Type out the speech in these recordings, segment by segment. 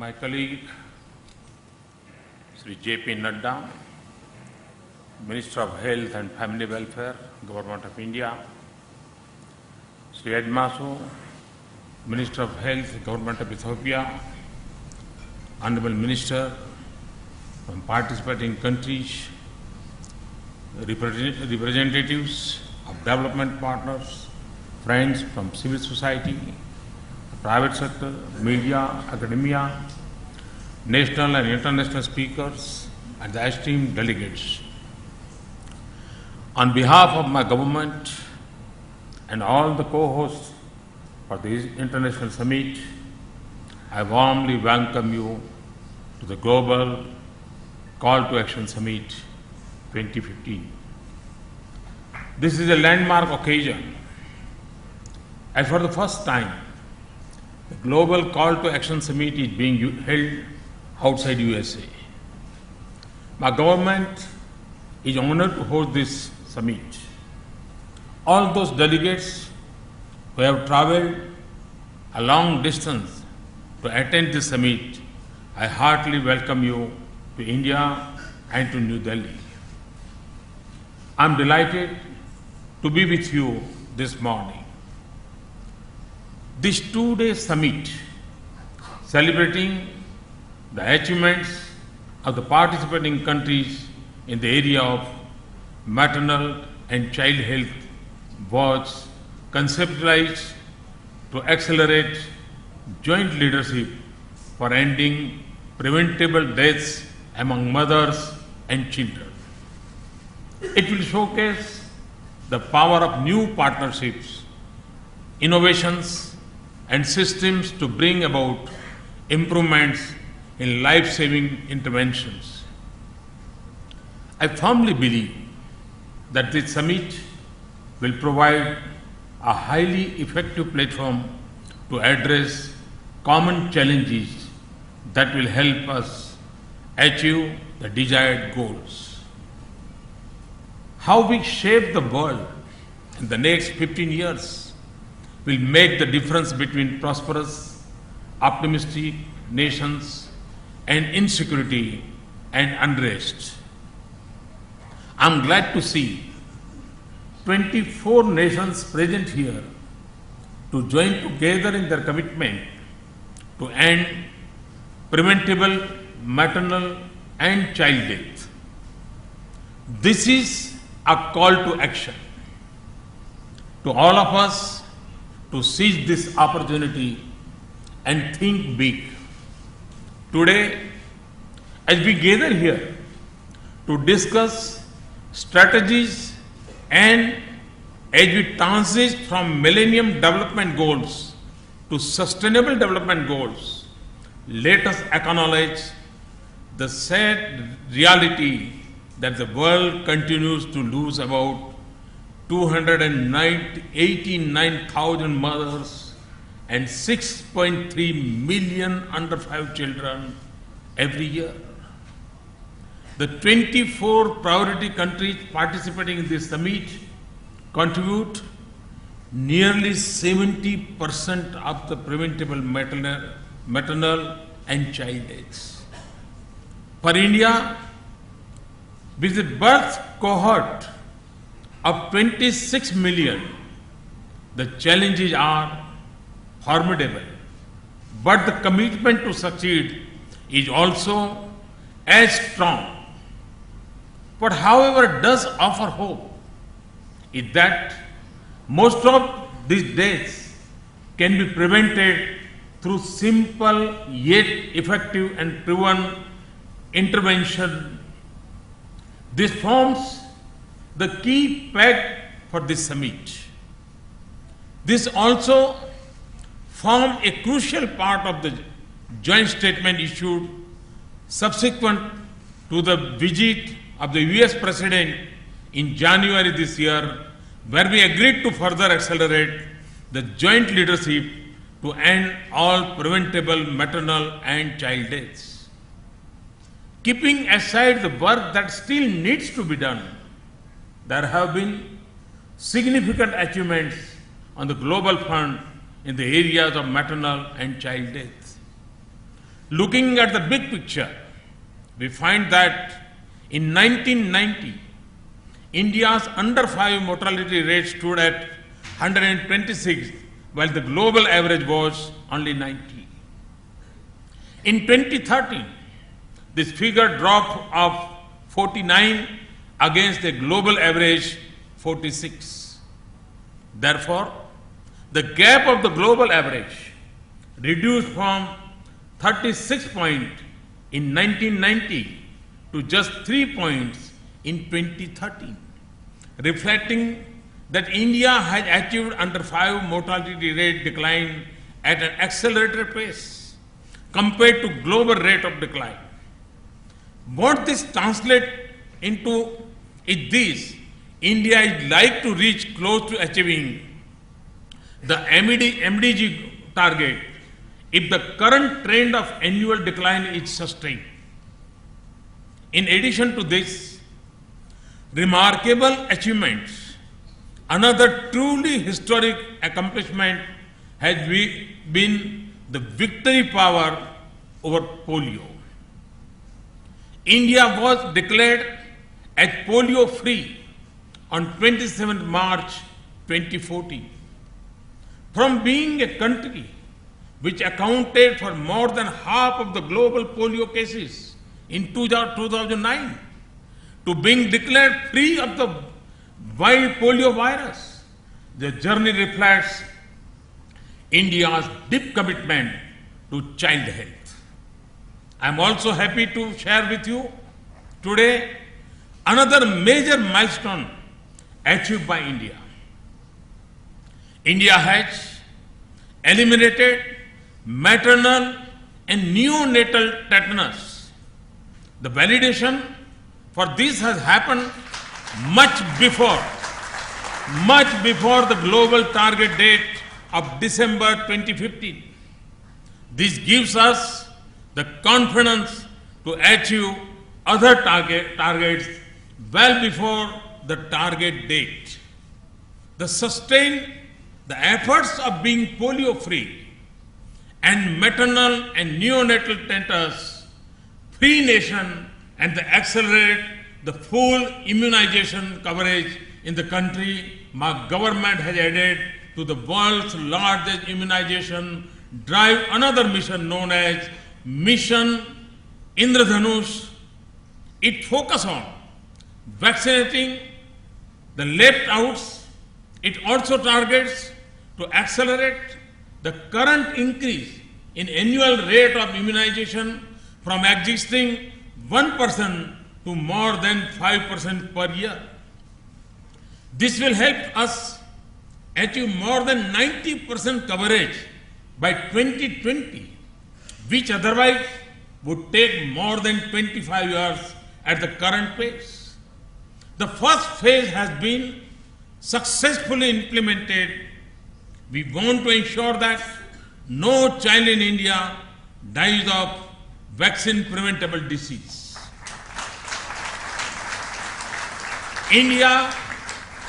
my colleague Sri J.P. Nadda, Minister of Health and Family Welfare, Government of India, Sri Ed Masu, Minister of Health, Government of Ethiopia, Honorable Minister from participating countries, representatives of development partners, friends from civil society, private sector, media, academia, national and international speakers, and the esteemed delegates. On behalf of my government and all the co-hosts for this international summit, I warmly welcome you to the Global Call to Action Summit 2015. This is a landmark occasion, as for the first time, the Global Call to Action Summit is being held outside USA. My government is honored to host this summit. All those delegates who have traveled a long distance to attend this summit, I heartily welcome you to India and to New Delhi. I am delighted to be with you this morning. This two-day summit, celebrating the achievements of the participating countries in the area of maternal and child health, was conceptualized to accelerate joint leadership for ending preventable deaths among mothers and children. It will showcase the power of new partnerships, innovations, and systems to bring about improvements in life-saving interventions. I firmly believe that this summit will provide a highly effective platform to address common challenges that will help us achieve the desired goals. How we shape the world in the next 15 years will make the difference between prosperous, optimistic nations and insecurity and unrest. I am glad to see 24 nations present here to join together in their commitment to end preventable maternal and child death. This is a call to action to all of us to seize this opportunity and think big. Today, as we gather here to discuss strategies and as we transit from Millennium Development Goals to Sustainable Development Goals, let us acknowledge the sad reality that the world continues to lose about 289,000 mothers and 6.3 million under 5 children every year. The 24 priority countries participating in this summit contribute nearly 70% of the preventable maternal and child deaths. For India, with the birth cohort of 26 million, the challenges are formidable, but the commitment to succeed is also as strong. What, however, does offer hope is that most of these deaths can be prevented through simple yet effective and proven intervention. This forms the key peg for this summit. This also forms a crucial part of the joint statement issued subsequent to the visit of the US President in January this year, where we agreed to further accelerate the joint leadership to end all preventable maternal and child deaths. Keeping aside the work that still needs to be done, there have been significant achievements on the global front in the areas of maternal and child death. Looking at the big picture, we find that in 1990, India's under 5 mortality rate stood at 126, while the global average was only 90. In 2013, this figure dropped of 49 against the global average 46. Therefore, the gap of the global average reduced from 36 points in 1990 to just 3 points in 2013, reflecting that India has achieved under 5 mortality rate decline at an accelerated pace compared to global rate of decline. What this translates into is this: India is like to reach close to achieving the MDG target if the current trend of annual decline is sustained. In addition to this remarkable achievements, another truly historic accomplishment has been the victory power over polio. India was declared as polio-free on 27 March 2014. From being a country which accounted for more than half of the global polio cases in 2009 to being declared free of the wild polio virus, the journey reflects India's deep commitment to child health. I am also happy to share with you today another major milestone achieved by India. India has eliminated maternal and neonatal tetanus. The validation for this has happened much before the global target date of December 2015. This gives us the confidence to achieve other targets well before the target date. The efforts of being polio-free and maternal and neonatal tetanus free nation and the accelerate the full immunization coverage in the country, my government has added to the world's largest immunization drive another mission known as Mission Indradhanush. It focuses on vaccinating the left outs. It also targets to accelerate the current increase in annual rate of immunization from existing 1% to more than 5% per year. This will help us achieve more than 90% coverage by 2020, which otherwise would take more than 25 years at the current pace. The first phase has been successfully implemented. We want to ensure that no child in India dies of vaccine-preventable disease. India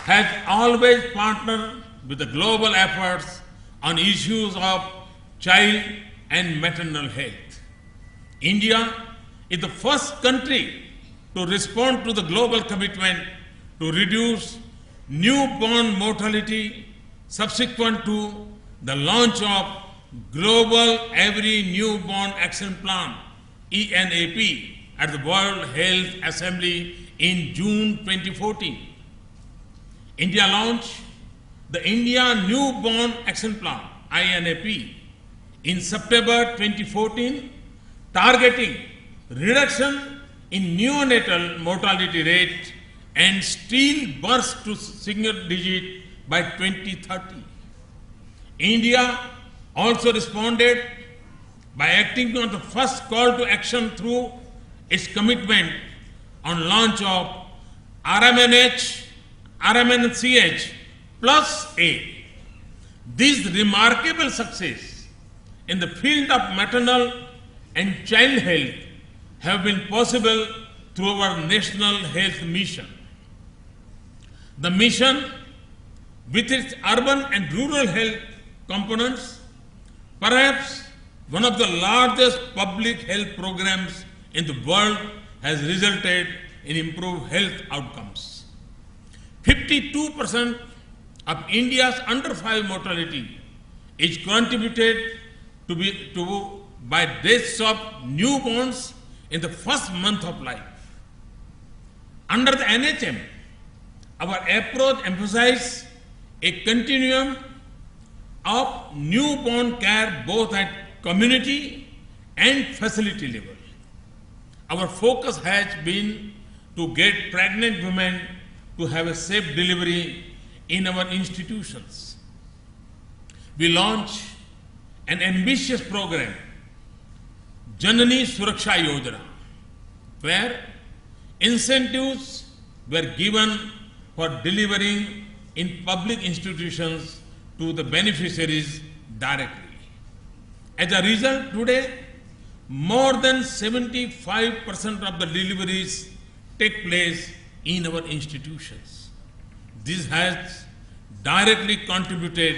has always partnered with the global efforts on issues of child and maternal health. India is the first country to respond to the global commitment to reduce newborn mortality subsequent to the launch of Global Every Newborn Action Plan, ENAP, at the World Health Assembly in June 2014. India launched the India Newborn Action Plan, INAP, in September 2014, targeting reduction in neonatal mortality rate and stillbirths to single digit by 2030. India also responded by acting on the first call to action through its commitment on launch of RMNCH plus A. This remarkable success in the field of maternal and child health have been possible through our national health mission. The mission, with its urban and rural health components, perhaps one of the largest public health programs in the world has resulted in improved health outcomes. 52% of India's under 5 mortality is contributed by deaths of newborns in the first month of life. Under the NHM, our approach emphasizes a continuum of newborn care both at community and facility level. Our focus has been to get pregnant women to have a safe delivery in our institutions. We launched an ambitious program, Janani Suraksha Yojana, where incentives were given for delivering in public institutions to the beneficiaries directly. As a result, today, more than 75% of the deliveries take place in our institutions. This has directly contributed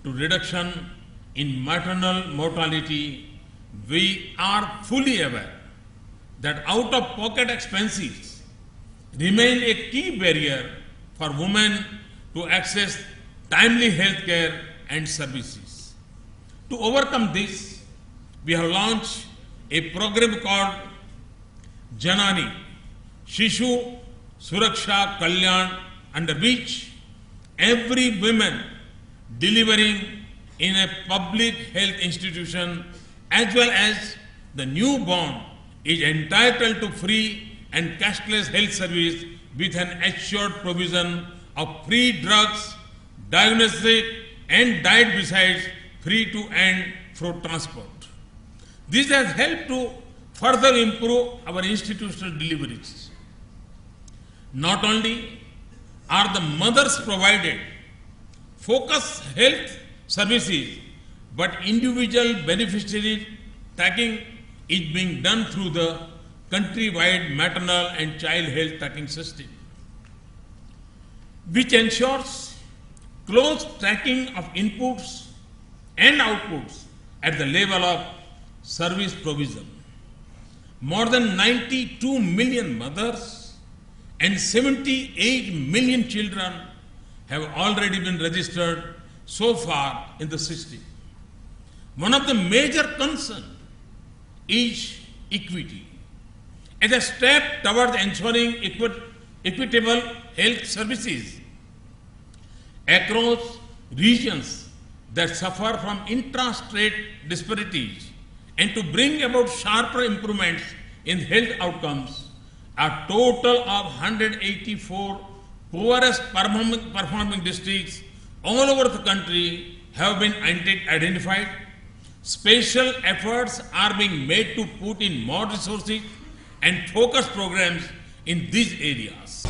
to reduction in maternal mortality. We are fully aware that out-of-pocket expenses remain a key barrier for women to access timely health care and services. To overcome this, we have launched a program called Janani Shishu Suraksha Kalyan, under which every woman delivering in a public health institution as well as the newborn is entitled to free and cashless health service with an assured provision of free drugs, diagnostic and diet besides free to and fro transport. This has helped to further improve our institutional deliveries. Not only are the mothers provided focused health services, but individual beneficiary tracking is being done through the countrywide maternal and child health tracking system, which ensures close tracking of inputs and outputs at the level of service provision. More than 92 million mothers and 78 million children have already been registered so far in the system. One of the major concerns is equity. As a step towards ensuring equitable health services across regions that suffer from intra-state disparities and to bring about sharper improvements in health outcomes, a total of 184 poorest performing districts all over the country have been identified. Special efforts are being made to put in more resources and focus programs in these areas.